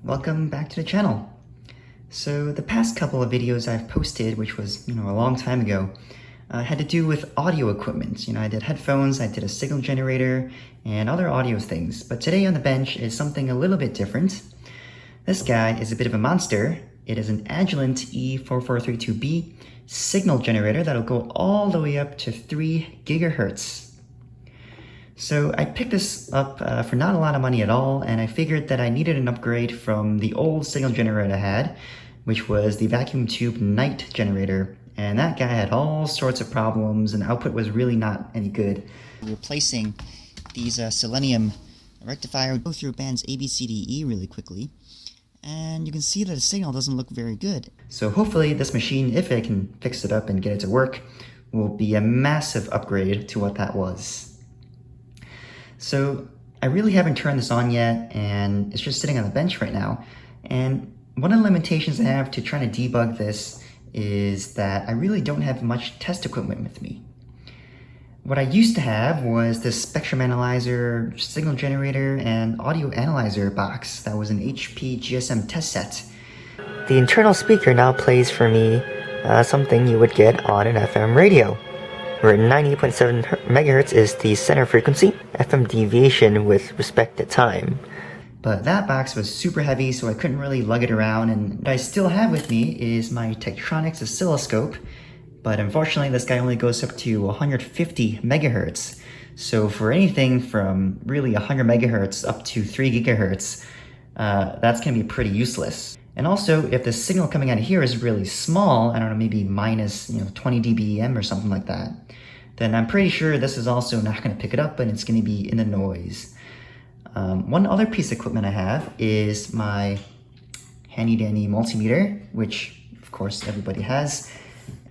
Welcome back to the channel. So the past couple of videos I've posted, which was, a long time ago, had to do with audio equipment. I did headphones, I did a signal generator, and other audio things. But today on the bench is something a little bit different. This guy is a bit of a monster. It is an Agilent E4432B signal generator that'll go all the way up to 3 gigahertz. So I picked this up for not a lot of money at all, and I figured that I needed an upgrade from the old signal generator I had, which was the vacuum tube night generator, and that guy had all sorts of problems and the output was really not any good. Replacing these selenium rectifier, go through bands A, B, C, D, E really quickly, and you can see that the signal doesn't look very good. So hopefully this machine, if I can fix it up and get it to work, will be a massive upgrade to what that was. So I really haven't turned this on yet, and it's just sitting on the bench right now. And one of the limitations I have to trying to debug this is that I really don't have much test equipment with me. What I used to have was this spectrum analyzer, signal generator, and audio analyzer box that was an HP GSM test set. The internal speaker now plays for me something you would get on an FM radio, where 98.7 megahertz is the center frequency, FM deviation with respect to time. But that box was super heavy, so I couldn't really lug it around, and what I still have with me is my Tektronix oscilloscope, but unfortunately this guy only goes up to 150 megahertz. So for anything from really 100 megahertz up to 3 gigahertz, that's gonna be pretty useless. And also, if the signal coming out of here is really small, I don't know, maybe minus 20 dBm or something like that, then I'm pretty sure this is also not going to pick it up, and it's going to be in the noise. One other piece of equipment I have is my handy-dandy multimeter, which of course everybody has.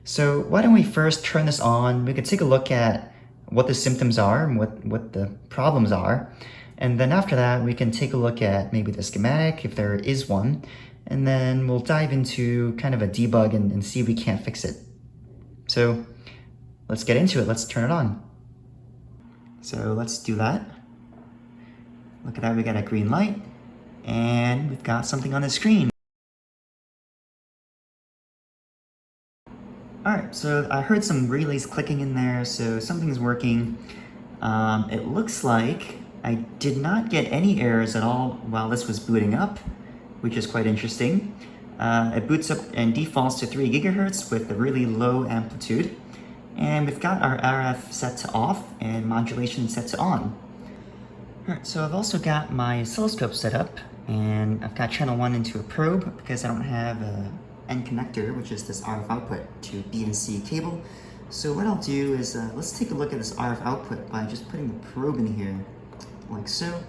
So why don't we first turn this on? We could take a look at what the symptoms are and what the problems are. And then after that, we can take a look at maybe the schematic, if there is one. And then we'll dive into kind of a debug and see if we can't fix it. So let's get into it. Let's turn it on. So let's do that. Look at that, we got a green light and we've got something on the screen. All right, so I heard some relays clicking in there, so something's working. It looks like I did not get any errors at all while this was booting up, which is quite interesting. It boots up and defaults to 3 gigahertz with a really low amplitude. And we've got our RF set to off and modulation set to on. All right, so I've also got my oscilloscope set up, and I've got channel 1 into a probe because I don't have an end connector, which is this RF output to B and C cable. So what I'll do is, let's take a look at this RF output by just putting the probe in here, like so.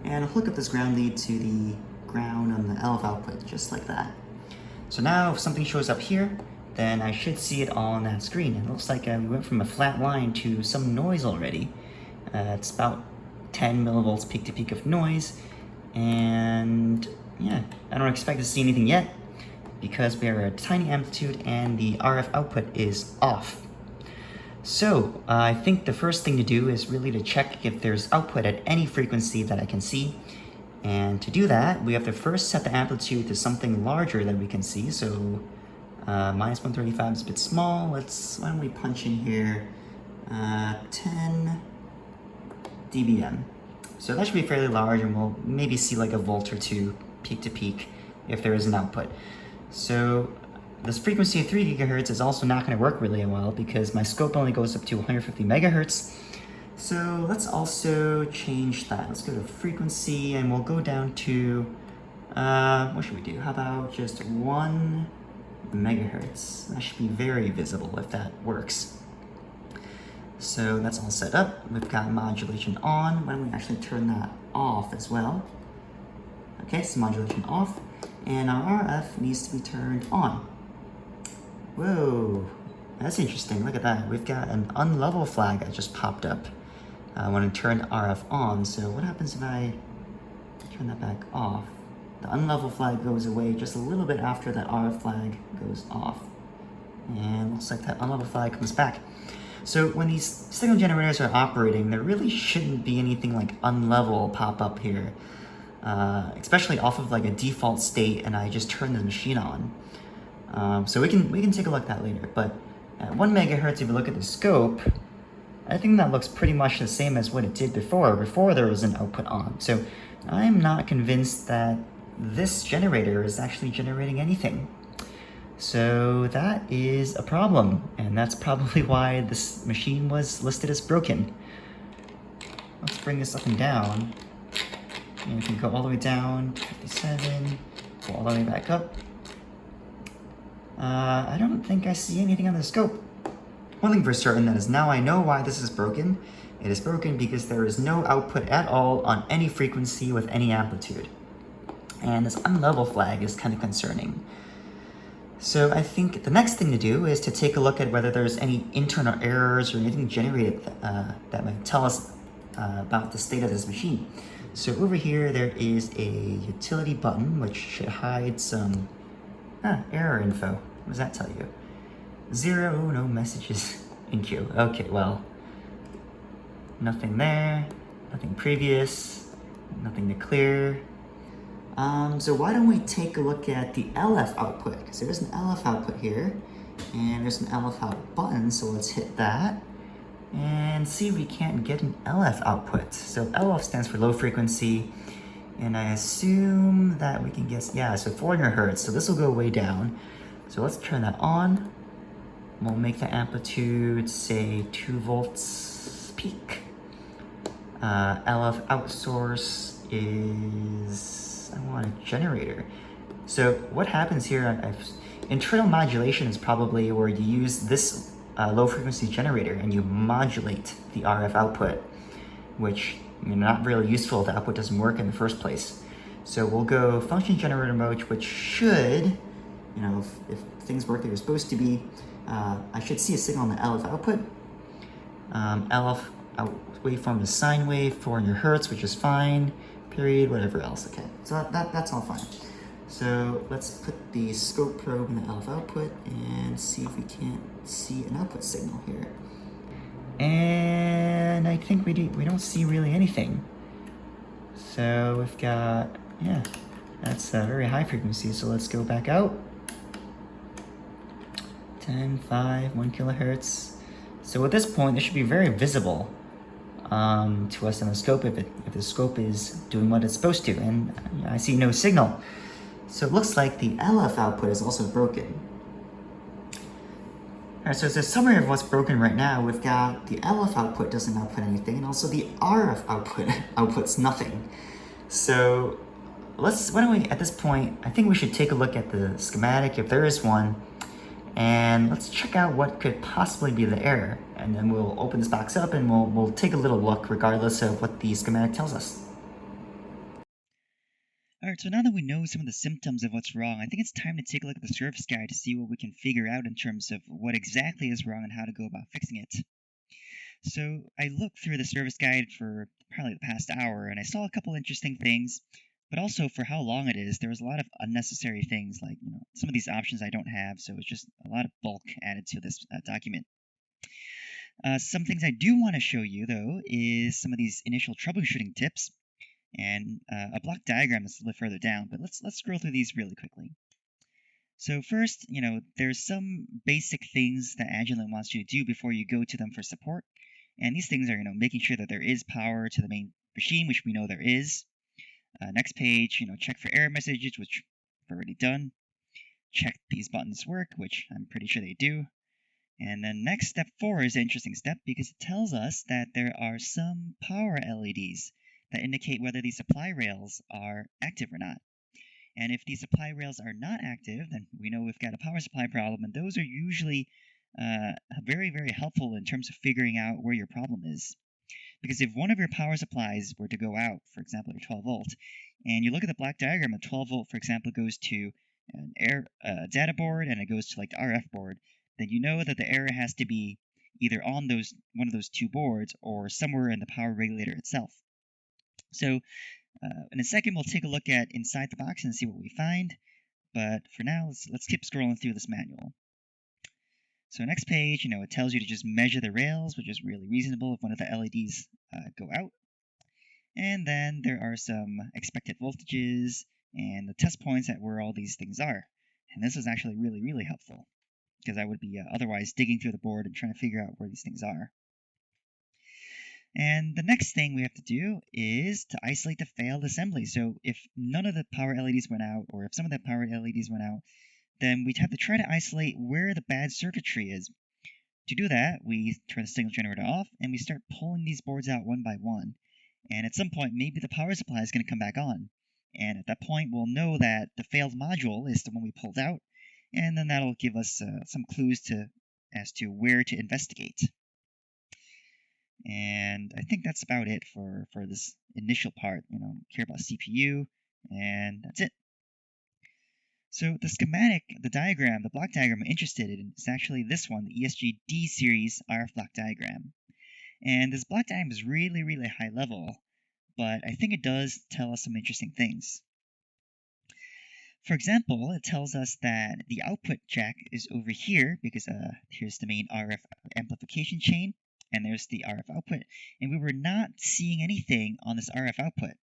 And I'll hook up this ground lead to the ground on the LF output, just like that. So now if something shows up here, then I should see it all on that screen. It looks like we went from a flat line to some noise already. It's about 10 millivolts peak to peak of noise. And yeah, I don't expect to see anything yet because we are at a tiny amplitude and the RF output is off. So I think the first thing to do is really to check if there's output at any frequency that I can see. And to do that, we have to first set the amplitude to something larger that we can see. So minus 135 is a bit small. Why don't we punch in here 10 dBm. So that should be fairly large, and we'll maybe see like a volt or two peak to peak if there is an output. So this frequency of 3 gigahertz is also not going to work really well because my scope only goes up to 150 megahertz. So let's also change that. Let's go to frequency and we'll go down to, what should we do? How about just 1 megahertz? That should be very visible if that works. So that's all set up. We've got modulation on. Why don't we actually turn that off as well? Okay, so modulation off. And our RF needs to be turned on. Whoa, that's interesting. Look at that. We've got an unlevel flag that just popped up. I want to turn RF on, so what happens if I turn that back off? The unlevel flag goes away just a little bit after that RF flag goes off. And looks like that unlevel flag comes back. So when these signal generators are operating, there really shouldn't be anything like unlevel pop up here. especially off of like a default state, and I just turn the machine on. So we can take a look at that later. But at 1 megahertz, if you look at the scope, I think that looks pretty much the same as what it did before there was an output on. So I'm not convinced that this generator is actually generating anything. So that is a problem, and that's probably why this machine was listed as broken. Let's bring this up and down. And we can go all the way down to 57, go all the way back up. I don't think I see anything on the scope. One thing for certain that is now I know why this is broken. It is broken because there is no output at all on any frequency with any amplitude. And this unlevel flag is kind of concerning. So I think the next thing to do is to take a look at whether there's any internal errors or anything generated that might tell us about the state of this machine. So over here there is a utility button which should hide some error info. What does that tell you? 0, no messages in queue. Okay, well, nothing there, nothing previous, nothing to clear. So why don't we take a look at the LF output? Because there's an LF output here, and there's an LF out button, so let's hit that and see if we can't get an LF output. So LF stands for low frequency, and I assume that we can guess, yeah, so 400 hertz, so this will go way down. So let's turn that on. We'll make the amplitude, say, 2 volts peak. LF outsource is, I want a generator. So what happens here, internal modulation is probably where you use this low frequency generator and you modulate the RF output, which not really useful if the output doesn't work in the first place. So we'll go function generator mode, which should, if things work like they're supposed to be, I should see a signal on the LF output. LF waveform is sine wave, 400 hertz, which is fine, period, whatever else. Okay, so that's all fine. So let's put the scope probe in the LF output and see if we can't see an output signal here. And I think we don't see really anything. So we've got, yeah, that's a very high frequency. So let's go back out. 10, 5, 1 kilohertz. So at this point, this should be very visible to us in the scope if the scope is doing what it's supposed to, and I see no signal. So it looks like the LF output is also broken. Alright, so as a summary of what's broken right now, we've got the LF output doesn't output anything, and also the RF output outputs nothing. So why don't we, at this point, I think we should take a look at the schematic, if there is one, and let's check out what could possibly be the error. And then we'll open this box up and we'll take a little look regardless of what the schematic tells us. Alright, so now that we know some of the symptoms of what's wrong, I think it's time to take a look at the service guide to see what we can figure out in terms of what exactly is wrong and how to go about fixing it. So I looked through the service guide for probably the past hour, and I saw a couple interesting things, but also for how long it is, there was a lot of unnecessary things, like some of these options I don't have, so it's just a lot of bulk added to this document. Some things I do want to show you, though, is some of these initial troubleshooting tips, and a block diagram is a little further down, but let's scroll through these really quickly. So first, there's some basic things that Agilent wants you to do before you go to them for support, and these things are, making sure that there is power to the main machine, which we know there is. Next page, check for error messages, which I've already done. Check these buttons work, which I'm pretty sure they do. And then next, step 4 is an interesting step because it tells us that there are some power LEDs that indicate whether these supply rails are active or not. And if these supply rails are not active, then we know we've got a power supply problem, and those are usually very, very helpful in terms of figuring out where your problem is. Because if one of your power supplies were to go out, for example, at 12 volt, and you look at the block diagram, a 12 volt, for example, goes to an data board and it goes to like the RF board, then you know that the error has to be either on one of those two boards or somewhere in the power regulator itself. So in a second, we'll take a look at inside the box and see what we find. But for now, let's keep scrolling through this manual. So next page, it tells you to just measure the rails, which is really reasonable if one of the LEDs go out. And then there are some expected voltages and the test points at where all these things are. And this is actually really, really helpful, because I would be otherwise digging through the board and trying to figure out where these things are. And the next thing we have to do is to isolate the failed assembly. So if none of the power LEDs went out, or if some of the power LEDs went out, then we'd have to try to isolate where the bad circuitry is. To do that, we turn the signal generator off and we start pulling these boards out one by one. And at some point, maybe the power supply is going to come back on. And at that point, we'll know that the failed module is the one we pulled out, and then that'll give us some clues as to where to investigate. And I think that's about it for this initial part. Care about CPU, and that's it. So the schematic, the diagram, the block diagram I'm interested in is actually this one, the ESG-D series RF block diagram. And this block diagram is really, really high level, but I think it does tell us some interesting things. For example, it tells us that the output jack is over here because here's the main RF amplification chain, and there's the RF output, and we were not seeing anything on this RF output.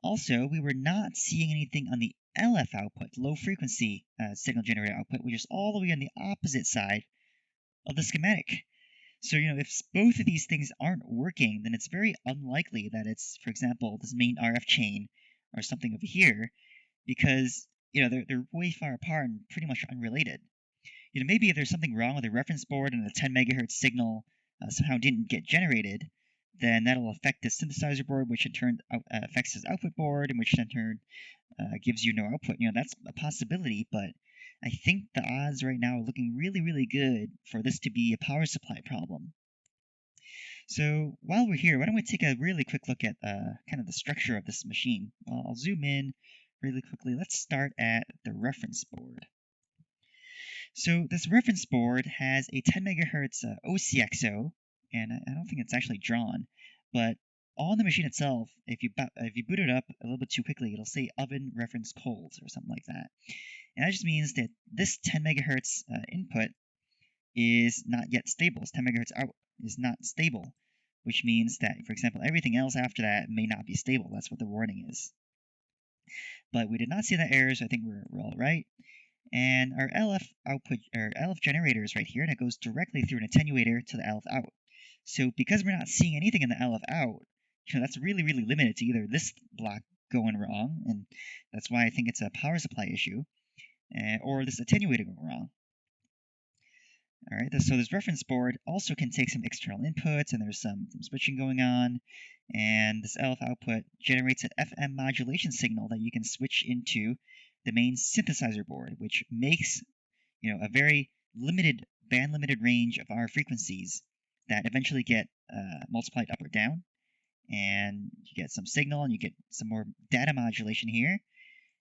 Also, we were not seeing anything on the LF output, low frequency signal generator output, which is all the way on the opposite side of the schematic. So, if both of these things aren't working, then it's very unlikely that it's, for example, this main RF chain or something over here, because, they're way far apart and pretty much unrelated. Maybe if there's something wrong with the reference board and the 10 megahertz signal somehow didn't get generated, then that'll affect the synthesizer board, which in turn affects this output board, and which in turn gives you no output. That's a possibility, but I think the odds right now are looking really, really good for this to be a power supply problem. So while we're here, why don't we take a really quick look at kind of the structure of this machine. I'll zoom in really quickly. Let's start at the reference board. So this reference board has a 10 megahertz OCXO, and I don't think it's actually drawn, but on the machine itself, if you boot it up a little bit too quickly, it'll say oven reference cold or something like that. And that just means that this 10 megahertz input is not yet stable. This 10 megahertz out is not stable, which means that, for example, everything else after that may not be stable. That's what the warning is. But we did not see that error, so I think we're all right. And our LF output, or LF generator is right here, and it goes directly through an attenuator to the LF out. So because we're not seeing anything in the LF out, that's really, really limited to either this block going wrong, and that's why I think it's a power supply issue, or this attenuator going wrong. All right, so this reference board also can take some external inputs, and there's some switching going on, and this LF output generates an FM modulation signal that you can switch into the main synthesizer board, which makes a very limited band-limited range of our frequencies that eventually get multiplied up or down, and you get some signal and you get some more data modulation here,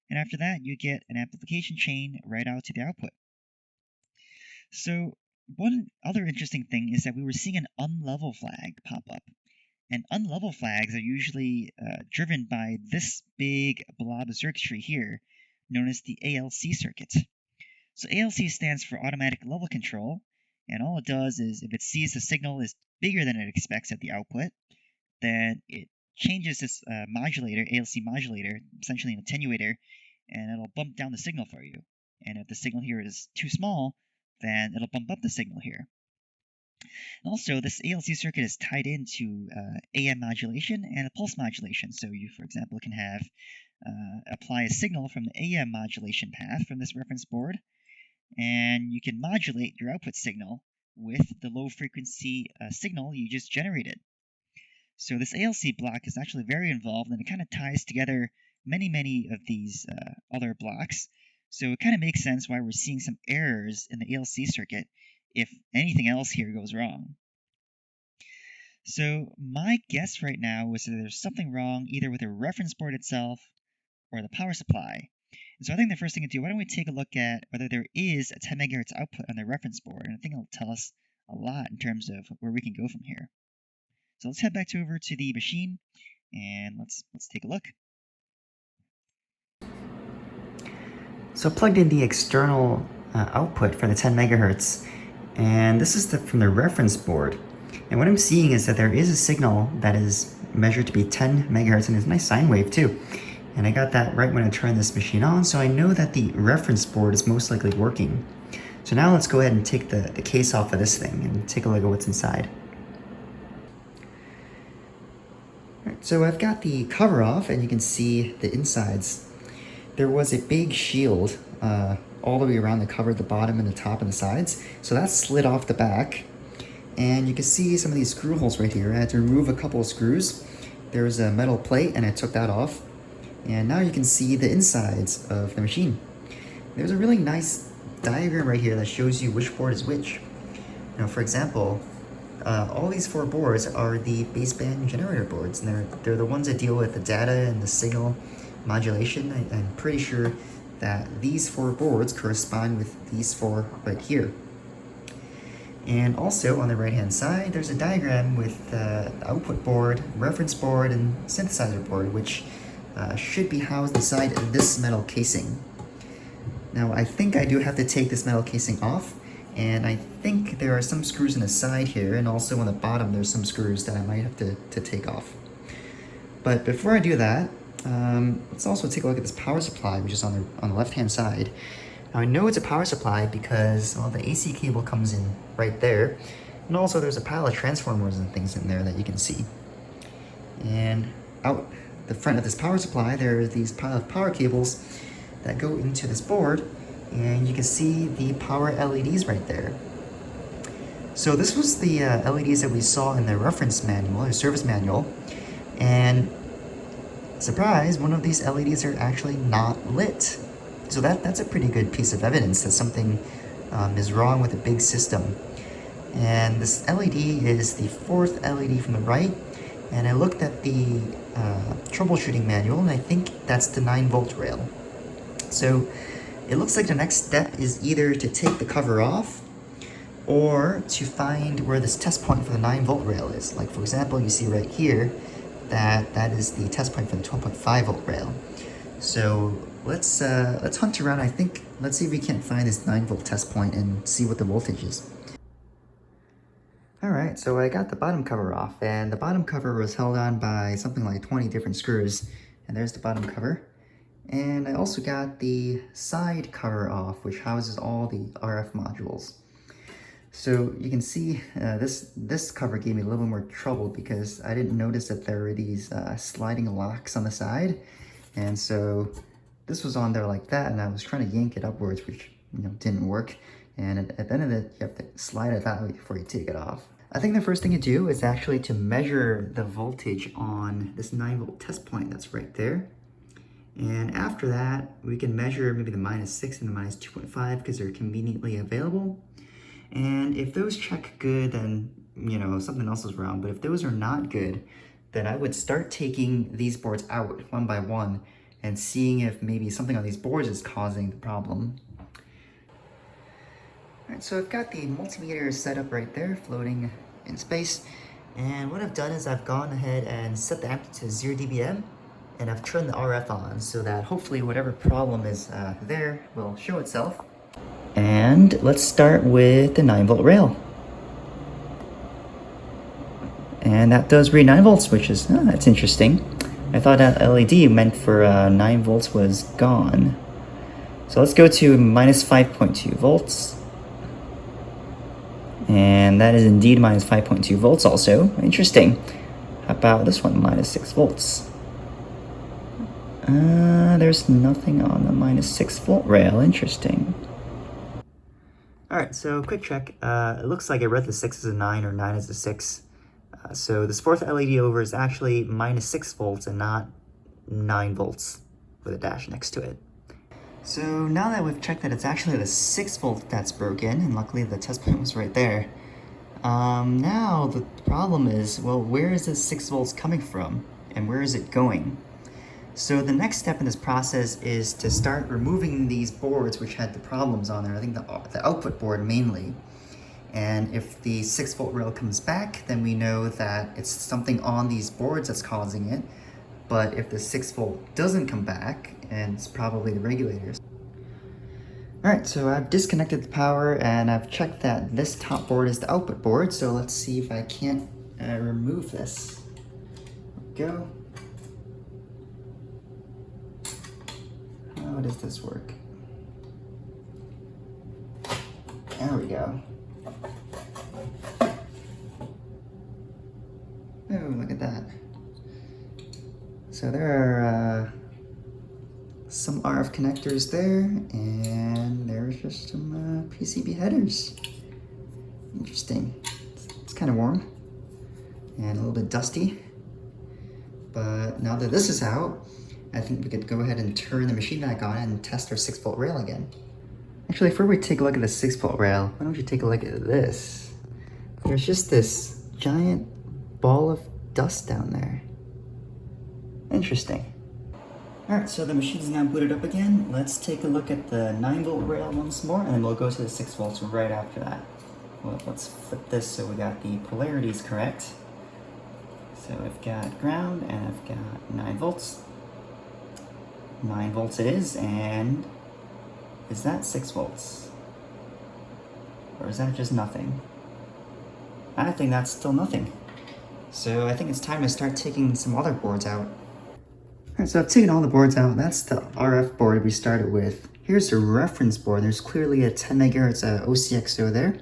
and after that you get an amplification chain right out to the output. So one other interesting thing is that we were seeing an unlevel flag pop up. And unlevel flags are usually driven by this big blob of circuitry here, known as the ALC circuit. So ALC stands for automatic level control, and all it does is if it sees the signal is bigger than it expects at the output, then it changes this modulator, ALC modulator, essentially an attenuator, and it'll bump down the signal for you. And if the signal here is too small, then it'll bump up the signal here. Also, this ALC circuit is tied into AM modulation and a pulse modulation. So you, for example, can have apply a signal from the AM modulation path from this reference board, and you can modulate your output signal with the low frequency signal you just generated. So this ALC block is actually very involved, and it kind of ties together many of these other blocks. So it kind of makes sense why we're seeing some errors in the ALC circuit if anything else here goes wrong. So my guess right now is that there's something wrong either with the reference board itself or the power supply. And so I think the first thing to do, why don't we take a look at whether there is a 10 megahertz output on the reference board, and I think it'll tell us a lot in terms of where we can go from here. So let's head back over to the machine and let's take a look. So I plugged in the external output for the 10 megahertz, and this is from the reference board. And what I'm seeing is that there is a signal that is measured to be 10 megahertz, and it's a nice sine wave too. And I got that right when I turned this machine on, so I know that the reference board is most likely working. So now let's go ahead and take the case off of this thing and take a look at what's inside. Alright, so I've got the cover off and you can see the insides. There was a big shield all the way around the cover, the bottom and the top and the sides. So that slid off the back. And you can see some of these screw holes right here. I had to remove a couple of screws. There was a metal plate and I took that off. And now you can see the insides of the machine. There's a really nice diagram right here that shows you which board is which. Now, for example, all these 4 boards are the baseband generator boards, and they're the ones that deal with the data and the signal modulation. I'm pretty sure that these 4 boards correspond with these 4 right here. And also on the right hand side, there's a diagram with the output board, reference board, and synthesizer board, which should be housed inside this metal casing. Now I think I do have to take this metal casing off, and I think there are some screws on the side here, and also on the bottom there's some screws that I might have to take off. But before I do that, let's also take a look at this power supply, which is on the left hand side. Now I know it's a power supply because, well, the AC cable comes in right there, and also there's a pile of transformers and things in there that you can see. And out the front of this power supply, there are these pile of power cables that go into this board, and you can see the power LEDs right there. So this was the LEDs that we saw in the reference manual, or service manual, and surprise, one of these LEDs are actually not lit. So that's a pretty good piece of evidence that something is wrong with the big system. And this LED is the 4th LED from the right, and I looked at the troubleshooting manual, and I think that's the 9-volt rail. So it looks like the next step is either to take the cover off or to find where this test point for the 9-volt rail is. Like, for example, you see right here that is the test point for the 12.5-volt rail. So let's hunt around. Let's see if we can't find this 9-volt test point and see what the voltage is. Alright, so I got the bottom cover off, and the bottom cover was held on by something like 20 different screws. And there's the bottom cover. And I also got the side cover off, which houses all the RF modules. So you can see this cover gave me a little more trouble because I didn't notice that there were these sliding locks on the side. And so this was on there like that, and I was trying to yank it upwards, which didn't work. And at the end of it, you have to slide it that way before you take it off. I think the first thing to do is actually to measure the voltage on this 9-volt test point that's right there. And after that, we can measure maybe the -6 and the -2.5 because they're conveniently available. And if those check good, then, something else is wrong. But if those are not good, then I would start taking these boards out one by one and seeing if maybe something on these boards is causing the problem. Alright, so I've got the multimeter set up right there, floating in space. And what I've done is I've gone ahead and set the amplitude to 0 dBm. And I've turned the RF on so that hopefully whatever problem is there will show itself. And let's start with the 9-volt rail. And that does read 9 volts, which is, that's interesting. I thought that LED meant for 9 volts was gone. So let's go to -5.2 volts. And that is indeed -5.2 volts also. Interesting. How about this one, -6 volts? There's nothing on the -6-volt rail. Interesting. Alright, so quick check. It looks like I read the 6 as a 9 or 9 as a 6. So this 4th LED over is actually -6 volts and not 9 volts with a dash next to it. So now that we've checked that it's actually the 6 volt that's broken, and luckily the test point was right there, now the problem is, well, where is this 6 volts coming from and where is it going? So the next step in this process is to start removing these boards which had the problems on there. I think the output board mainly. And if the 6-volt rail comes back, then we know that it's something on these boards that's causing it. But if the 6-volt doesn't come back, and it's probably the regulators. Alright, so I've disconnected the power and I've checked that this top board is the output board, so let's see if I can't remove this. Go. How does this work? There we go. Oh, look at that. So there are some RF connectors there, and there's just some PCB headers. Interesting. It's kind of warm and a little bit dusty. But now that this is out, I think we could go ahead and turn the machine back on and test our 6-volt rail again. Actually, before we take a look at the 6-volt rail, why don't you take a look at this? There's just this giant ball of dust down there. Interesting. Alright, so the machine's now booted up again. Let's take a look at the 9-volt rail once more, and then we'll go to the 6 volts right after that. Well, let's flip this so we got the polarities correct. So I've got ground, and I've got 9 volts. 9 volts it is, and is that 6 volts? Or is that just nothing? I think that's still nothing. So I think it's time to start taking some other boards out. Alright, so I've taken all the boards out. That's the RF board we started with. Here's the reference board. There's clearly a 10 megahertz OCXO there.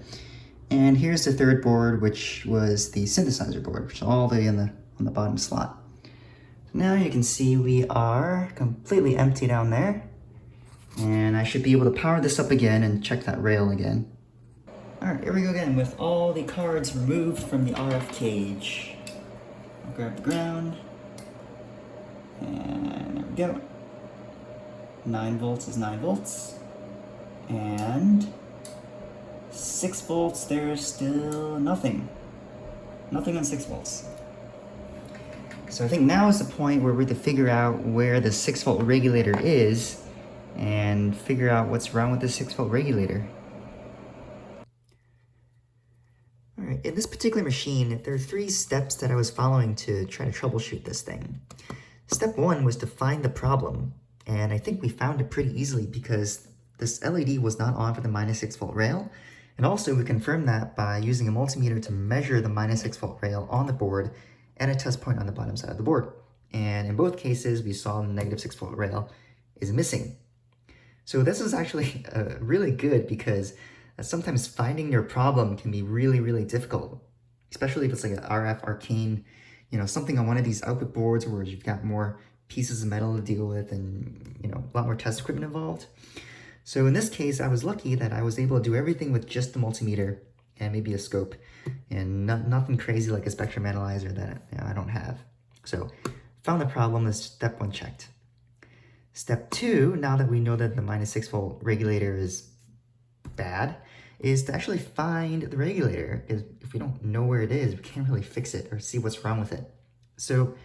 And here's the third board, which was the synthesizer board, which is all the way on the bottom slot. Now you can see we are completely empty down there. And I should be able to power this up again and check that rail again. Alright, here we go again with all the cards removed from the RF cage. I'll grab the ground. And there we go. 9 volts is 9 volts. And 6 volts, there's still nothing. Nothing on 6 volts. So I think now is the point where we have to figure out where the 6-volt regulator is and figure out what's wrong with the 6-volt regulator. Alright, in this particular machine, there are 3 steps that I was following to try to troubleshoot this thing. Step 1 was to find the problem, and I think we found it pretty easily because this LED was not on for the minus 6-volt rail, and also we confirmed that by using a multimeter to measure the minus 6-volt rail on the board and a test point on the bottom side of the board. And in both cases, we saw the negative 6-volt rail is missing. So this is actually really good because sometimes finding your problem can be really, really difficult, especially if it's like an RF arcane, something on one of these output boards where you've got more pieces of metal to deal with and, a lot more test equipment involved. So in this case, I was lucky that I was able to do everything with just the multimeter and maybe a scope and nothing crazy like a spectrum analyzer that I don't have. So found the problem, is step 1 checked. Step 2, now that we know that the minus 6-volt regulator is bad, is to actually find the regulator. If we don't know where it is, we can't really fix it or see what's wrong with it. So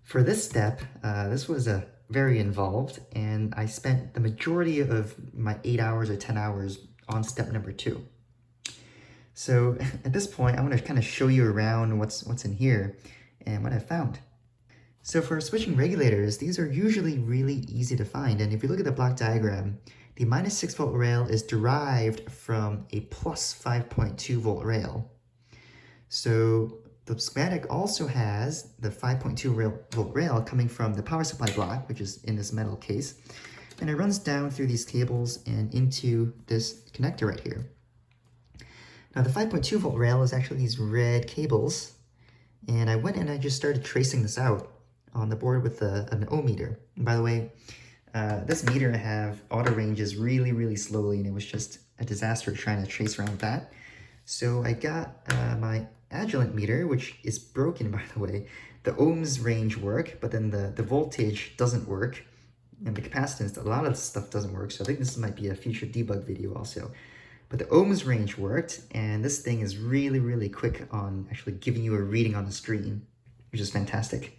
for this step, this was very involved, and I spent the majority of my 8 hours or 10 hours on step number 2. So at this point, I want to kind of show you around what's in here and what I found. So for switching regulators, these are usually really easy to find, and if you look at the block diagram, the minus 6-volt rail is derived from a plus 5.2 volt rail. So the schematic also has the 5.2 volt rail coming from the power supply block, which is in this metal case, and it runs down through these cables and into this connector right here. Now the 5.2 volt rail is actually these red cables, and I went and I just started tracing this out on the board with an ohm meter. And by the way, this meter I have auto ranges really, really slowly, and it was just a disaster trying to trace around that. So I got my Agilent meter, which is broken, by the way. The ohms range work, but then the voltage doesn't work, and the capacitance, a lot of the stuff doesn't work, so I think this might be a future debug video also. But the ohms range worked, and this thing is really, really quick on actually giving you a reading on the screen, which is fantastic.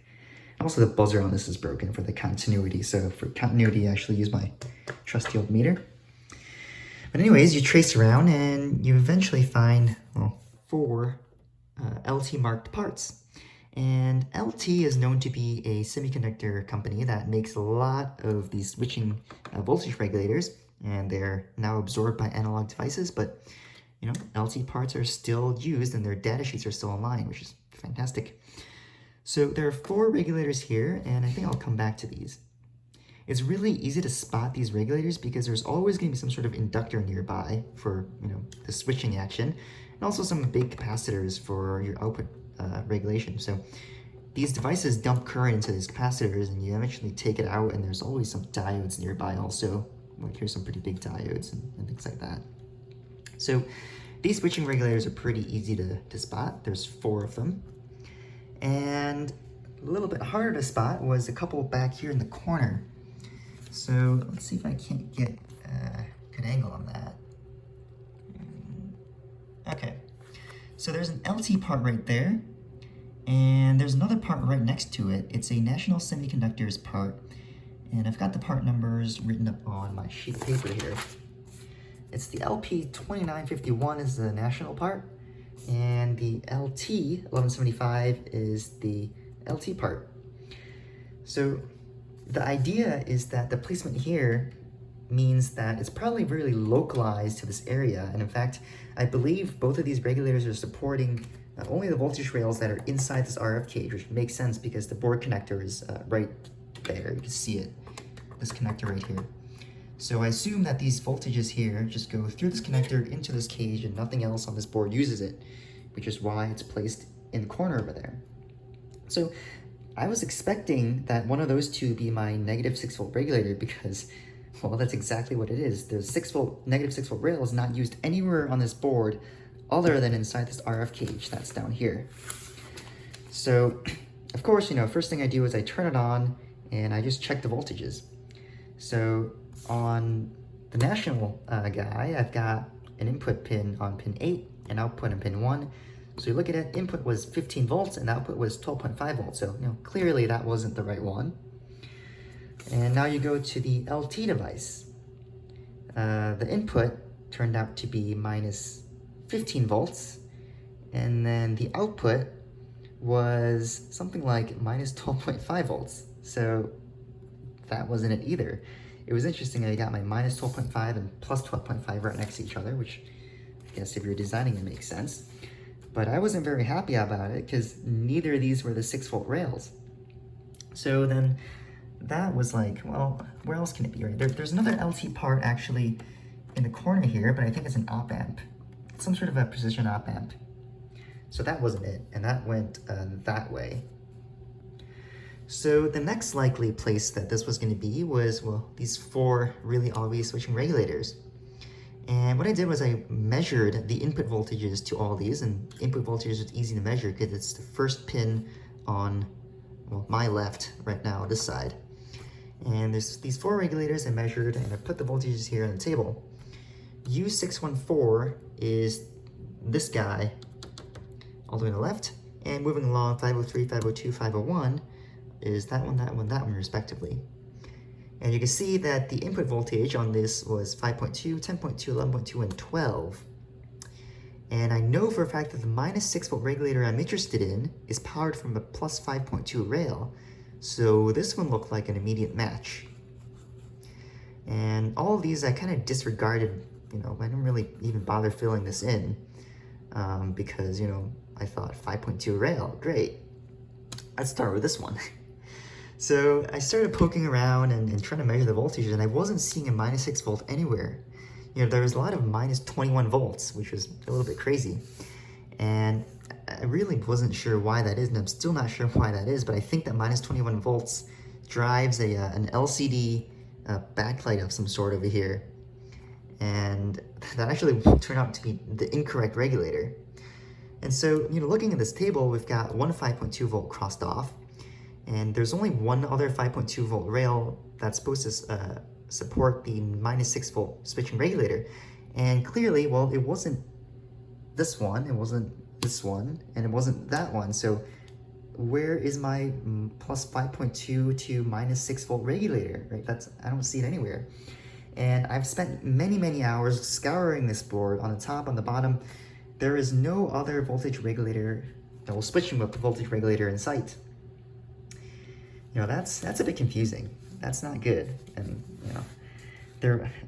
Also, the buzzer on this is broken for the continuity, so for continuity, I actually use my trusty old meter. But anyways, you trace around, and you eventually find, well, 4 LT marked parts. And LT is known to be a semiconductor company that makes a lot of these switching voltage regulators. and they're now absorbed by analog devices, but you know, LT parts are still used and their data sheets are still online, which is fantastic. So there are 4 regulators here, and I think I'll come back to these. It's really easy to spot these regulators because there's always going to be some sort of inductor nearby for, you know, the switching action, and also some big capacitors for your output regulation. So these devices dump current into these capacitors, and you eventually take it out, and there's always some diodes nearby also. Like here's some pretty big diodes and things like that. So these switching regulators are pretty easy to spot. There's 4 of them. And a little bit harder to spot was a couple back here in the corner. So let's see if I can't get a good angle on that. Okay, so there's an LT part right there, and there's another part right next to it. It's a National Semiconductors part, and I've got the part numbers written up on my sheet of paper here. It's the LP2951 is the national part, and the LT1175 is the LT part. So the idea is that the placement here means that it's probably really localized to this area, and in fact, I believe both of these regulators are supporting only the voltage rails that are inside this RF cage, which makes sense because the board connector is right there. You can see it, this connector right here. So I assume that these voltages here just go through this connector into this cage and nothing else on this board uses it, which is why it's placed in the corner over there. So I was expecting that one of those two be my negative 6 volt regulator because, well, that's exactly what it is. The 6 volt, negative 6 volt rail is not used anywhere on this board other than inside this RF cage that's down here. So, of course, you know, first thing I do is I turn it on and I just check the voltages. So on the national guy, I've got an input pin on pin 8 and output on pin 1. So you look at it, input was 15 volts and output was 12.5 volts. So, you know, clearly that wasn't the right one. And now you go to the LT device. The input turned out to be minus 15 volts, and then the output was something like minus 12.5 volts. So that wasn't it either. It was interesting that I got my minus 12.5 and plus 12.5 right next to each other, which I guess if you're designing it makes sense. But I wasn't very happy about it because neither of these were the 6 volt rails. So then that was like, well, where else can it be, right? There's another LT part actually in the corner here, but I think it's an op amp. It's some sort of a precision op amp. So that wasn't it, and that went that way. So the next likely place that this was going to be was, well, these 4 really obvious switching regulators. And what I did was I measured the input voltages to all these, and input voltages is easy to measure because it's the first pin on, well, my left right now, this side. And there's these 4 regulators I measured, and I put the voltages here on the table. U614 is this guy all the way to the left, and moving along 503, 502, 501 is that one, that one, that one respectively. And you can see that the input voltage on this was 5.2, 10.2, 11.2, and 12. And I know for a fact that the minus 6 volt regulator I'm interested in is powered from a plus 5.2 rail. So this one looked like an immediate match. And all of these I kind of disregarded, you know, I didn't really even bother filling this in because, you know, I thought 5.2 rail, great. Let's start with this one. So I started poking around and trying to measure the voltages, and I wasn't seeing a minus 6 volt anywhere. You know, there was a lot of minus 21 volts, which was a little bit crazy. And I really wasn't sure why that is, and I'm still not sure why that is, but I think that minus 21 volts drives an LCD backlight of some sort over here. And that actually turned out to be the incorrect regulator. And so, you know, looking at this table, we've got one 5.2 volt crossed off, and there's only one other 5.2 volt rail that's supposed to support the minus 6 volt switching regulator. And clearly, well, it wasn't this one, it wasn't this one, and it wasn't that one. So where is my plus 5.2 to minus 6 volt regulator, right? I don't see it anywhere. And I've spent many hours scouring this board on the top, on the bottom. There is no other voltage regulator that will switch with the voltage regulator in sight. You know, that's a bit confusing. That's not good. And, you know,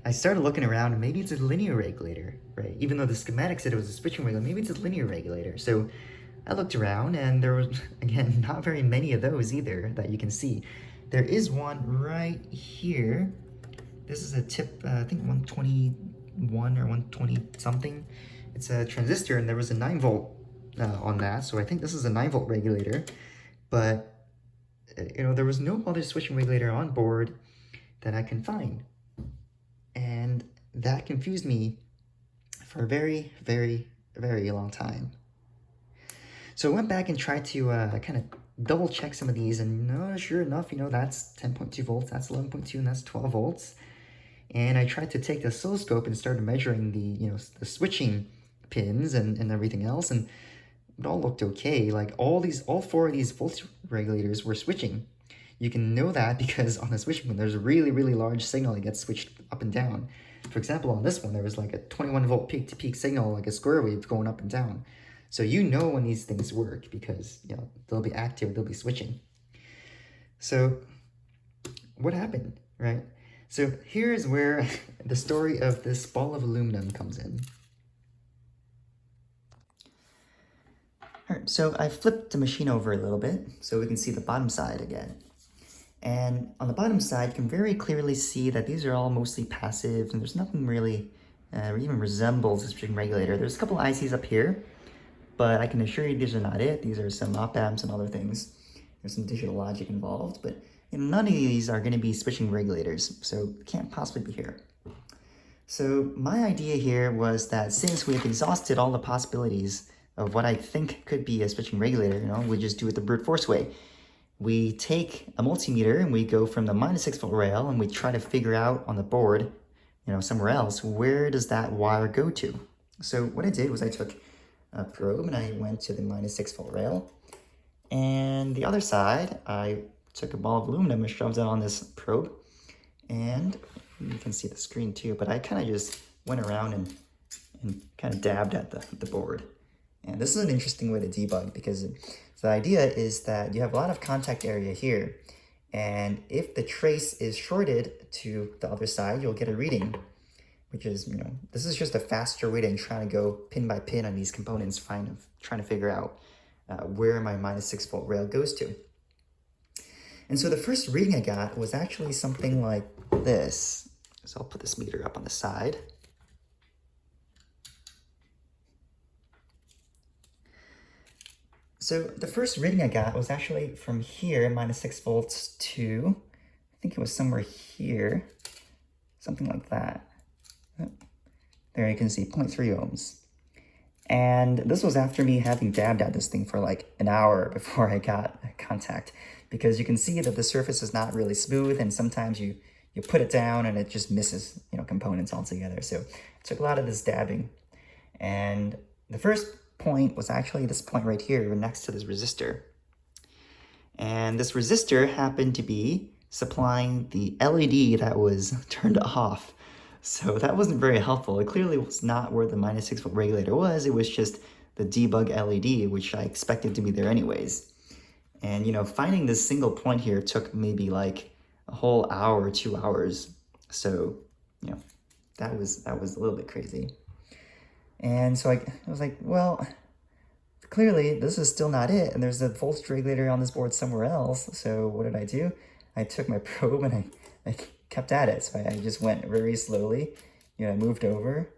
I started looking around and maybe it's a linear regulator, right? Even though the schematic said it was a switching regulator, maybe it's a linear regulator. So I looked around and there was, again, not very many of those either that you can see. There is one right here. This is a tip, I think 121 or 120 something. It's a transistor and there was a 9-volt on that. So I think this is a 9-volt regulator, but there was no other switching regulator on board that I can find. And that confused me for a very, very, very long time. So I went back and tried to kind of double check some of these, and sure enough, that's 10.2 volts, that's 11.2, and that's 12 volts. And I tried to take the oscilloscope and started measuring the switching pins and everything else, and it all looked okay. Like all 4 of these voltage regulators were switching. You can know that because on the switching pin, there's a really, really large signal that gets switched up and down. For example, on this one, there was like a 21 volt peak-to-peak signal, like a square wave going up and down. So you know when these things work because they'll be active, they'll be switching. So what happened, right? So here's where the story of this ball of aluminum comes in. All right, so I flipped the machine over a little bit so we can see the bottom side again. And on the bottom side, you can very clearly see that these are all mostly passive and there's nothing really even resembles a switching regulator. There's a couple ICs up here, but I can assure you these are not it. These are some op-amps and other things. There's some digital logic involved, but none of these are going to be switching regulators, so it can't possibly be here. So my idea here was that since we have exhausted all the possibilities of what I think could be a switching regulator, we just do it the brute force way. We take a multimeter and we go from the -6-volt rail and we try to figure out on the board, somewhere else, where does that wire go to? So what I did was I took a probe and I went to the -6-volt rail, and the other side I took a ball of aluminum and shoved it on this probe, and you can see the screen too, but I kind of just went around and kind of dabbed at the board. And this is an interesting way to debug because the idea is that you have a lot of contact area here, and if the trace is shorted to the other side, you'll get a reading, which is, this is just a faster way to try to go pin by pin on these components, trying to figure out where my -6-volt rail goes to. And so the first reading I got was actually something like this. So I'll put this meter up on the side. So the first reading I got was actually from here, -6 volts to, I think it was somewhere here, something like that. There you can see 0.3 ohms. And this was after me having dabbed at this thing for like an hour before I got contact, because you can see that the surface is not really smooth, and sometimes you put it down and it just misses, components altogether. So it took a lot of this dabbing. And the first point was actually this point right here next to this resistor. And this resistor happened to be supplying the LED that was turned off. So that wasn't very helpful. It clearly was not where the -6-volt regulator was. It was just the debug LED, which I expected to be there anyways. And, finding this single point here took maybe like a whole hour or 2 hours. So, that was a little bit crazy. And so I was like, well, clearly this is still not it. And there's a voltage regulator on this board somewhere else. So what did I do? I took my probe and I kept at it. So I just went very slowly. I moved over,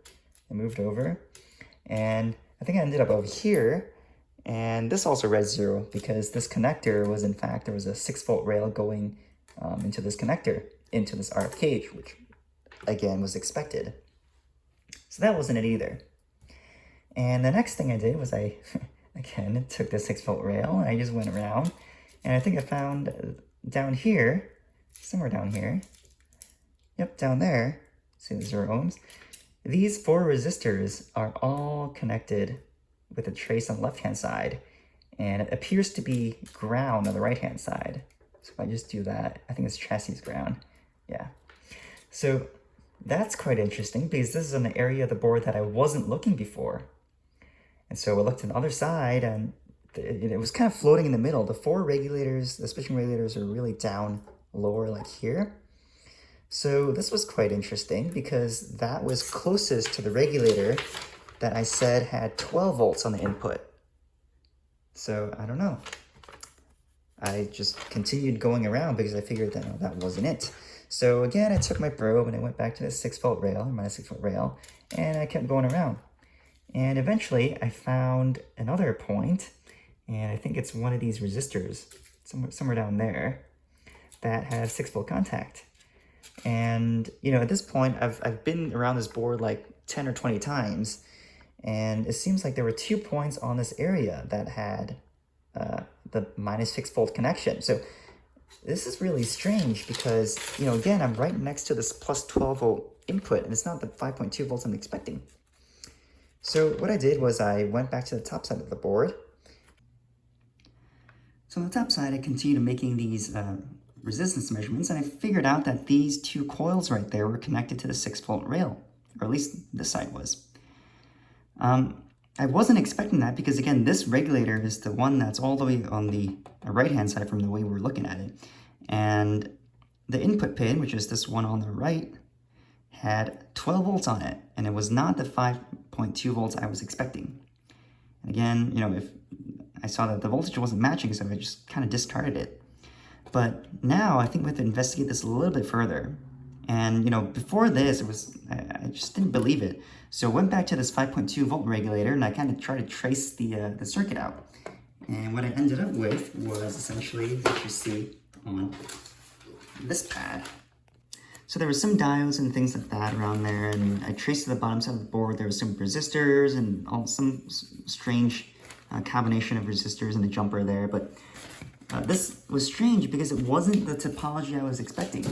and I think I ended up over here. And this also read 0 because this connector was, in fact, there was a 6-volt rail going into this connector, into this RF cage, which again was expected. So that wasn't it either. And the next thing I did was I, again, took the 6-volt rail and I just went around, and I think I found down here, somewhere down here, yep, down there, see the 0 ohms, these 4 resistors are all connected with a trace on the left-hand side, and it appears to be ground on the right-hand side. So if I just do that, I think it's chassis ground, yeah. So that's quite interesting because this is an area of the board that I wasn't looking before. And so I looked on the other side, and it was kind of floating in the middle. The 4 regulators, the switching regulators, are really down lower like here. So this was quite interesting because that was closest to the regulator that I said had 12 volts on the input. So I don't know. I just continued going around because I figured that that wasn't it. So again, I took my probe and I went back to the 6-volt rail, or minus 6-volt rail, and I kept going around. And eventually I found another point, and I think it's one of these resistors, somewhere down there, that has 6-volt contact. And, at this point, I've been around this board like 10 or 20 times, and it seems like there were 2 points on this area that had the minus 6-volt connection. So this is really strange because, again, I'm right next to this plus 12-volt input, and it's not the 5.2 volts I'm expecting. So what I did was I went back to the top side of the board. So on the top side, I continued making these resistance measurements, and I figured out that these 2 coils right there were connected to the 6-volt rail, or at least this side was. I wasn't expecting that because, again, this regulator is the one that's all the way on the right-hand side from the way we're looking at it. And the input pin, which is this one on the right, had 12 volts on it, and it was not the 5.2 volts I was expecting. And again, if I saw that the voltage wasn't matching, so I just kind of discarded it. But now I think we have to investigate this a little bit further. And, before this, I just didn't believe it. So I went back to this 5.2 volt regulator and I kind of tried to trace the circuit out. And what I ended up with was essentially what you see on this pad. So there were some diodes and things like that around there, and I traced to the bottom side of the board. There was some resistors and some strange combination of resistors and a jumper there. But this was strange because it wasn't the topology I was expecting.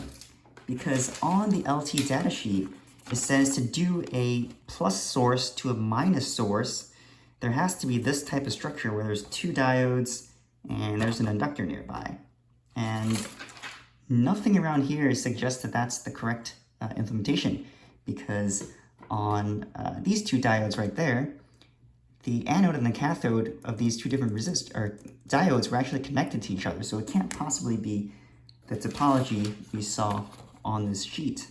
Because on the LT datasheet, it says to do a plus source to a minus source, there has to be this type of structure where there's 2 diodes and there's an inductor nearby. And nothing around here suggests that that's the correct implementation, because on these 2 diodes right there, the anode and the cathode of these 2 different diodes were actually connected to each other, so it can't possibly be the topology we saw on this sheet,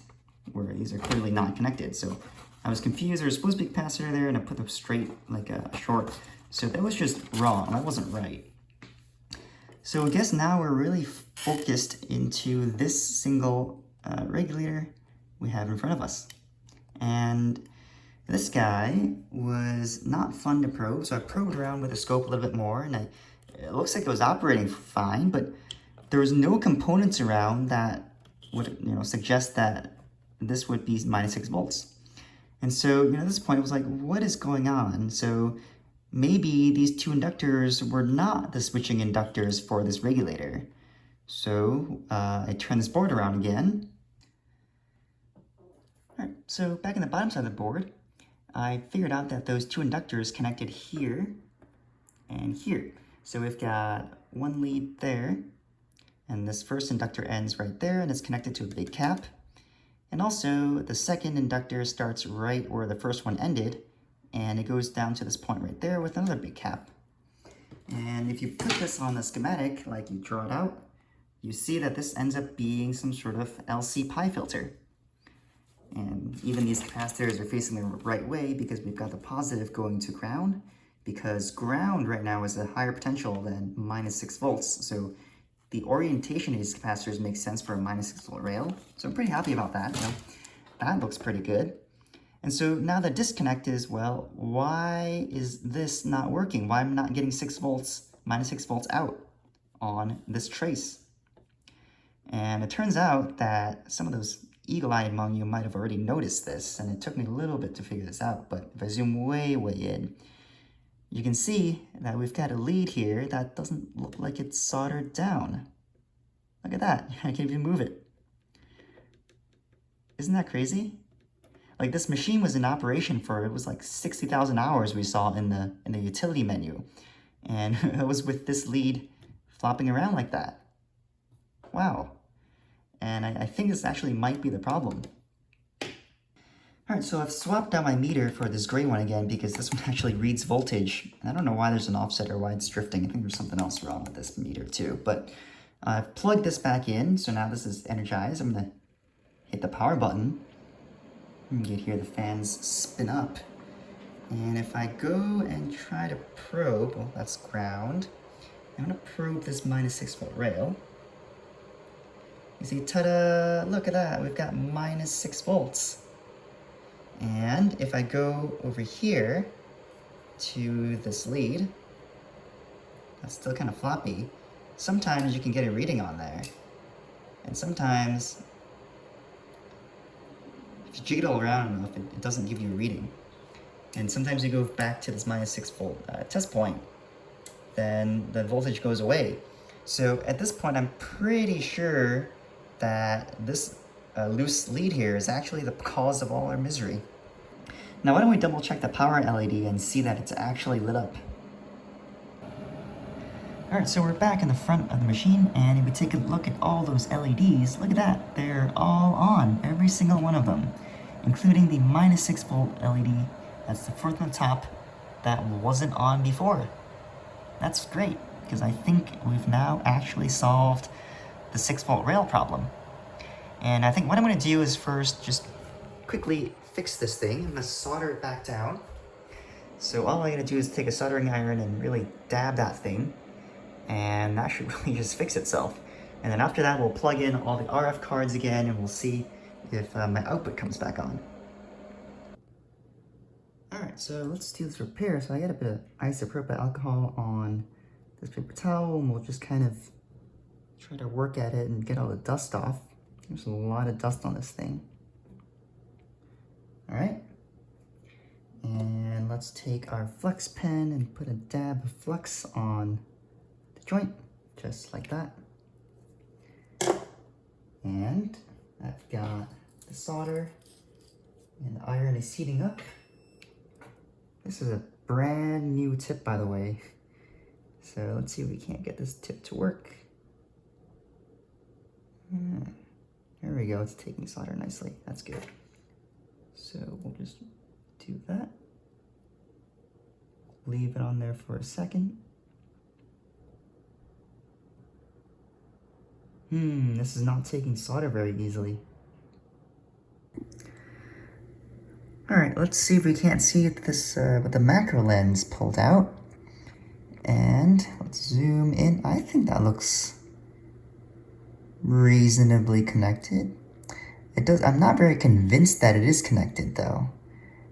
where these are clearly not connected. So I was confused. There was supposed to be a capacitor there, and I put them straight like a short. So that was just wrong. That wasn't right. So I guess now we're really focused into this single regulator we have in front of us. And this guy was not fun to probe, so I probed around with the scope a little bit more, and it looks like it was operating fine, but there was no components around that would suggest that this would be minus 6 volts. And so, at this point, it was like, what is going on? So maybe these 2 inductors were not the switching inductors for this regulator. So I turned this board around again. All right, so back in the bottom side of the board, I figured out that those 2 inductors connected here and here. So we've got one lead there, and this first inductor ends right there, and it's connected to a big cap. And also, the second inductor starts right where the first one ended, and it goes down to this point right there with another big cap. And if you put this on the schematic, like you draw it out, you see that this ends up being some sort of LC pi filter. And even these capacitors are facing the right way because we've got the positive going to ground, because ground right now is a higher potential than minus 6 volts. So the orientation of these capacitors makes sense for a minus 6 volt rail. So I'm pretty happy about that. That looks pretty good. And so now the disconnect is, well, why is this not working? Why am I not getting 6 volts, minus 6 volts out on this trace? And it turns out that some of those eagle-eyed among you might have already noticed this, and it took me a little bit to figure this out. But if I zoom way in, you can see that we've got a lead here that doesn't look like it's soldered down. Look at that. I can't even move it. Isn't that crazy? Like, this machine was in operation for, it was like 60,000 hours we saw in the utility menu. And it was with this lead flopping around like that. Wow. And I think this actually might be the problem. Alright, so I've swapped out my meter for this gray one again because this one actually reads voltage. I don't know why there's an offset or why it's drifting. I think there's something else wrong with this meter too. But I've plugged this back in, so now this is energized. I'm going to hit the power button, you can hear the fans spin up. And if I go and try to probe, well, that's ground. I'm gonna probe this -6 volt rail. You see, ta-da, look at that, we've got -6 volts. And if I go over here to this lead, that's still kind of floppy. Sometimes you can get a reading on there. And sometimes, if you jiggle around enough, it doesn't give you a reading. And sometimes you go back to this -6 volt test point, then the voltage goes away. So at this point, I'm pretty sure that this loose lead here is actually the cause of all our misery. Now why don't we double check the power LED and see that it's actually lit up. Alright, so we're back in the front of the machine, and if we take a look at all those LEDs, look at that, they're all on, every single one of them, including the -6 volt LED, that's the fourth on top, that wasn't on before. That's great, because I think we've now actually solved the 6 volt rail problem. And I think what I'm going to do is first just quickly fix this thing. I'm going to solder it back down. So all I got to do is take a soldering iron and really dab that thing, and that should really just fix itself. And then after that, we'll plug in all the RF cards again, and we'll see if my output comes back on. Alright, so let's do this repair. So I got a bit of isopropyl alcohol on this paper towel, and we'll just kind of try to work at it and get all the dust off. There's a lot of dust on this thing. Alright, and let's take our flex pen and put a dab of flux on the joint, just like that. And I've got the solder, and the iron is heating up. This is a brand new tip, by the way. So let's see if we can't get this tip to work. There we go, it's taking solder nicely, that's good. So we'll just do that. Leave it on there for a second. This is not taking solder very easily. Alright, let's see if we can't see this with the macro lens pulled out. And let's zoom in. I think that looks reasonably connected. It does. I'm not very convinced that it is connected though.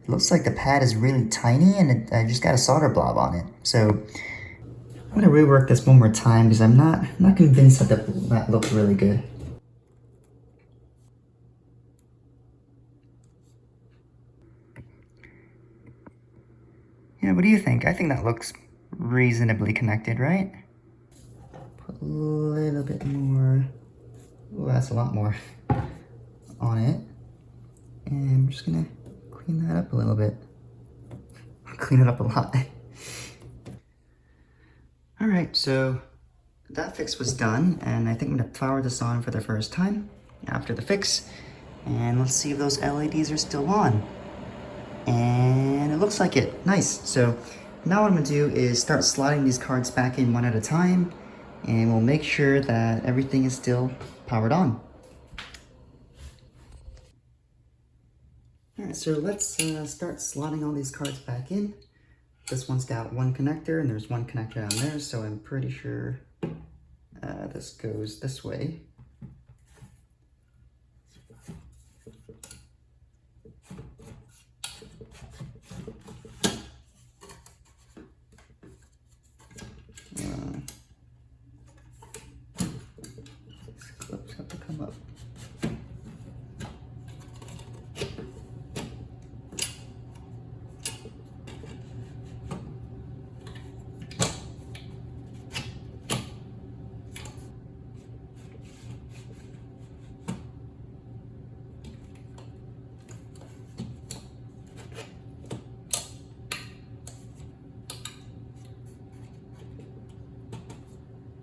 It looks like the pad is really tiny, and I just got a solder blob on it. So I'm gonna rework this one more time because I'm not convinced that that looks really good. Yeah, what do you think? I think that looks reasonably connected, right? Put a little bit more. Oh, that's a lot more on it. And I'm just gonna clean that up a little bit. Clean it up a lot. Alright, so that fix was done, and I think I'm gonna power this on for the first time after the fix. And let's see if those LEDs are still on. And it looks like it. Nice. So now what I'm gonna do is start slotting these cards back in one at a time, and we'll make sure that everything is still powered on. Alright, so let's start slotting all these cards back in. This one's got one connector, and there's one connector down there, so I'm pretty sure this goes this way. These clips have to come up.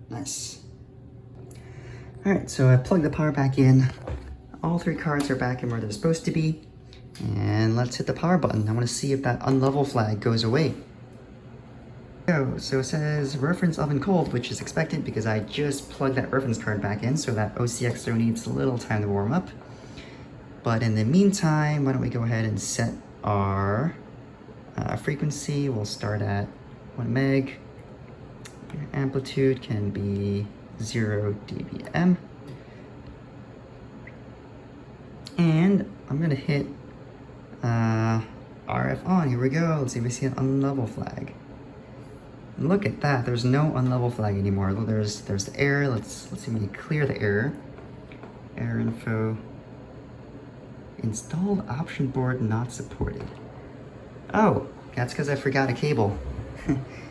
Nice. Alright, so I plugged the power back in. All three cards are back in where they're supposed to be. And let's hit the power button. I want to see if that unlevel flag goes away. So it says reference oven cold, which is expected because I just plugged that reference card back in, so that OCX0 needs a little time to warm up. But in the meantime, why don't we go ahead and set our frequency. We'll start at 1 meg. Your amplitude can be 0 dBm. And I'm gonna hit RF on. Here we go. Let's see if we see an unlevel flag. Look at that. There's no unlevel flag anymore. There's the error. Let's see if we can clear the error. Error info. Installed option board not supported. Oh, that's because I forgot a cable.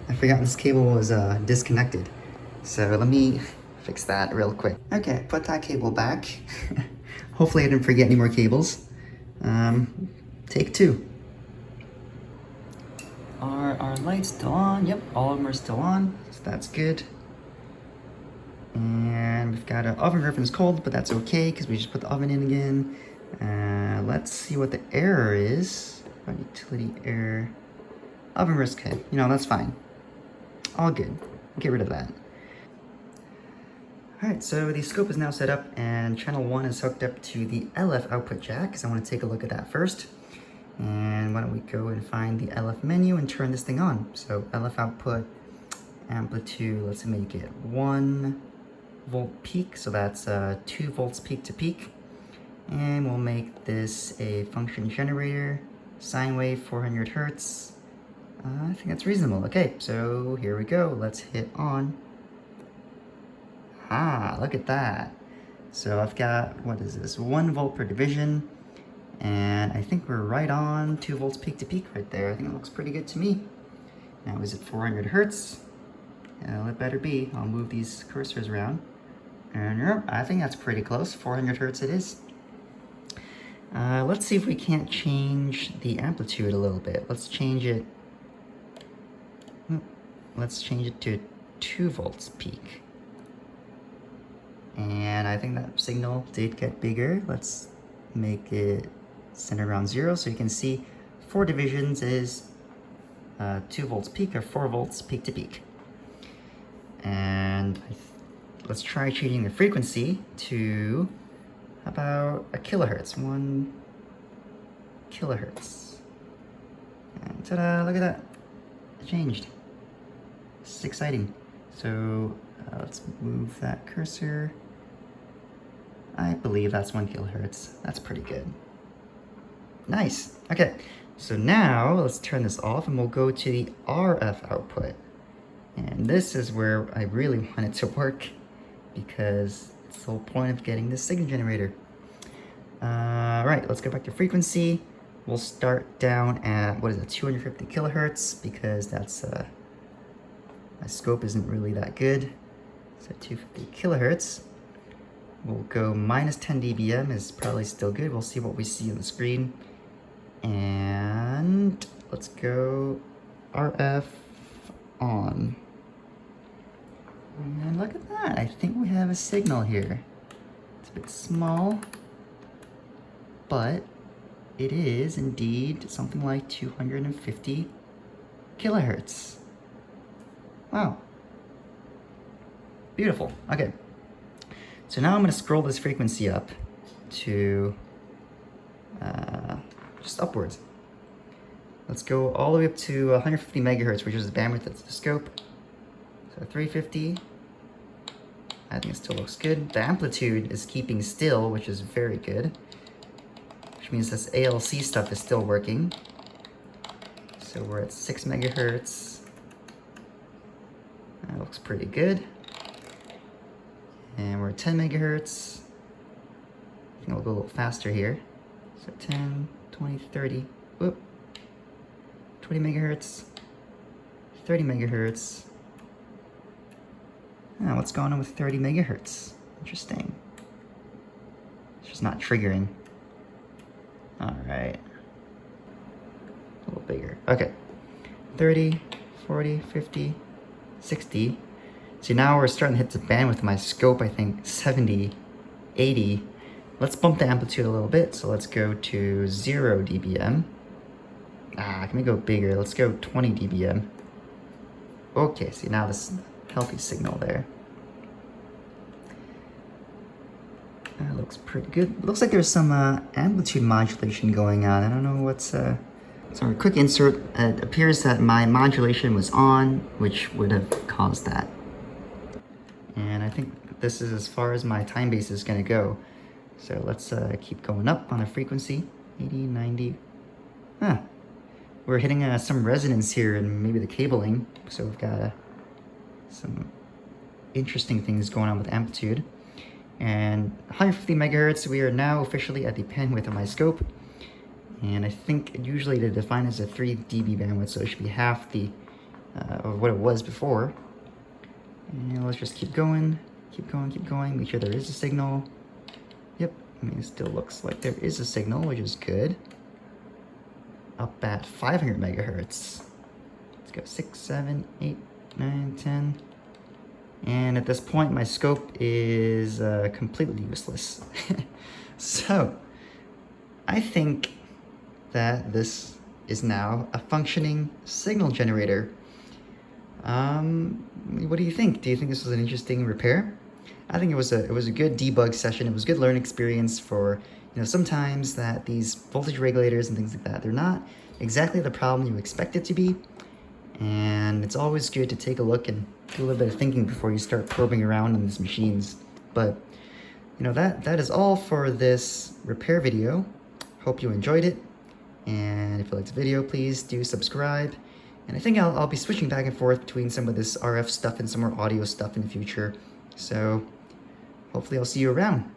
I forgot this cable was disconnected. So let me fix that real quick. Okay, put that cable back. Hopefully I didn't forget any more cables. Take 2. Are our lights still on? Yep, all of them are still on, so that's good. And we've got an oven reference cold, but that's okay because we just put the oven in again. Let's see what the error is. Utility error. Oven risk head. You know, that's fine. All good. Get rid of that. Alright, so the scope is now set up and channel 1 is hooked up to the LF output jack, so I want to take a look at that first. And why don't we go and find the LF menu and turn this thing on. So LF output, amplitude, let's make it 1 volt peak, so that's 2 volts peak to peak. And we'll make this a function generator, sine wave 400 hertz. I think that's reasonable. Okay, so here we go. Let's hit on. Ah, look at that. So I've got, what is this, 1 volt per division. And I think we're right on 2 volts peak to peak right there. I think it looks pretty good to me. Now, is it 400 hertz? Well, it better be. I'll move these cursors around. And I think that's pretty close. 400 hertz it is. Let's see if we can't change the amplitude a little bit. Let's change it. Let's change it to 2 volts peak. And I think that signal did get bigger. Let's make it center around 0 so you can see 4 divisions is 2 volts peak or 4 volts peak to peak. And let's try changing the frequency to about a kilohertz, 1 kilohertz. And ta-da, look at that, it changed. This is exciting. So let's move that cursor. I believe that's 1 kilohertz. That's pretty good. Nice. Okay, so now let's turn this off and we'll go to the RF output. And this is where I really want it to work because it's the whole point of getting this signal generator. Right, let's go back to frequency. We'll start down at, what is it, 250 kilohertz because that's, my scope isn't really that good. So 250 kilohertz. We'll go minus 10 dBm is probably still good. We'll see what we see on the screen. And let's go RF on. And look at that. I think we have a signal here. It's a bit small, but it is indeed something like 250 kilohertz. Wow. Beautiful. Okay. So now I'm going to scroll this frequency up to just upwards. Let's go all the way up to 150 megahertz, which is the bandwidth of the scope. So 350. I think it still looks good. The amplitude is keeping still, which is very good. Which means this ALC stuff is still working. So we're at 6 megahertz. That looks pretty good. And we're at 10 megahertz. I think I'll go a little faster here. So 10, 20, 30, whoop. 20 megahertz, 30 megahertz. Oh, what's going on with 30 megahertz? Interesting. It's just not triggering. All right. A little bigger. Okay. 30, 40, 50, 60. So now we're starting to hit the bandwidth of my scope, I think 70, 80. Let's bump the amplitude a little bit. So let's go to 0 dBm. Can we go bigger? Let's go 20 dBm. Okay, see now this healthy signal there. That looks pretty good. Looks like there's some amplitude modulation going on. I don't know what's... So a quick insert. It appears that my modulation was on, which would have caused that. And I think this is as far as my time base is going to go. So let's keep going up on a frequency. 80, 90. Huh. We're hitting some resonance here and maybe the cabling. So we've got some interesting things going on with amplitude. And 150 megahertz, we are now officially at the bandwidth of my scope. And I think usually they define as a 3 dB bandwidth, so it should be half the of what it was before. And let's just keep going, keep going, keep going. Make sure there is a signal. Yep, I mean, it still looks like there is a signal, which is good. Up at 500 megahertz. Let's go 6, 7, 8, 9, 10. And at this point, my scope is completely useless. So, I think that this is now a functioning signal generator. What do you think? Do you think this was an interesting repair? I think it was a good debug session. It was a good learning experience for, sometimes that these voltage regulators and things like that, they're not exactly the problem you expect it to be. And it's always good to take a look and do a little bit of thinking before you start probing around on these machines. But, that is all for this repair video. Hope you enjoyed it. And if you liked the video, please do subscribe. And I think I'll be switching back and forth between some of this RF stuff and some more audio stuff in the future. So hopefully I'll see you around.